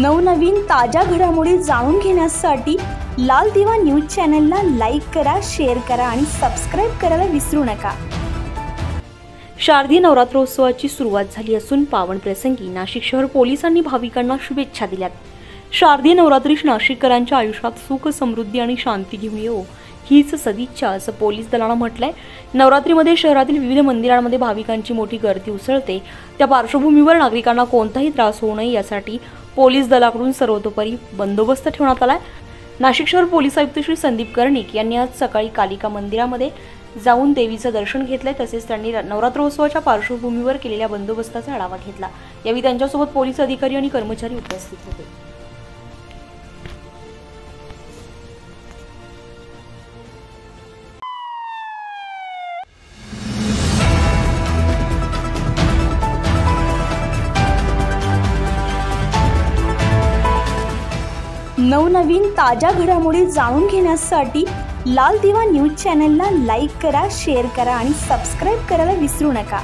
नवनवीन ताज्या घडामोडी जाणून घेण्यासाठी लाल दिवा न्यूज चॅनलला लाईक करा, शेअर करा आणि सबस्क्राइब करायला विसरू नका। शारदीय नवरात्रोत्सवाची सुरुवात झाली असून पावन प्रसंगी नाशिक शहर पोलिसांनी भाविकांना शुभेच्छा दिल्यात। शारदीय नवरात्री नाशिककरांच्या आयुष्यात सुख, समृद्धी आणि शांती घेऊन येवो हीच सदिच्छा असं पोलीस दलानं म्हटलंय। नवरात्रीमध्ये शहरातील विविध मंदिरांमध्ये भाविकांची मोठी गर्दी उसळते। त्या पार्श्वभूमीवर नागरिकांना कोणताही त्रास होऊ नये यासाठी पोलीस दलाकडून सर्वतोपरी बंदोबस्त ठेवण्यात आलाय। नाशिक शहर पोलीस आयुक्त श्री संदीप कर्णिक यांनी आज सकाळी कालिका मंदिरामध्ये जाऊन देवीचं दर्शन घेतले। तसेच त्यांनी नवरात्रोत्सवाच्या पार्श्वभूमीवर केलेल्या बंदोबस्ताचा आढावा घेतला। यावेळी त्यांच्यासोबत पोलीस अधिकारी आणि कर्मचारी उपस्थित होते। नवनवीन ताज्या घडामोडी जाणून घेण्यासाठी लाल दिवा न्यूज चॅनलला लाईक करा, शेअर करा आणि सबस्क्राइब करायला विसरू नका।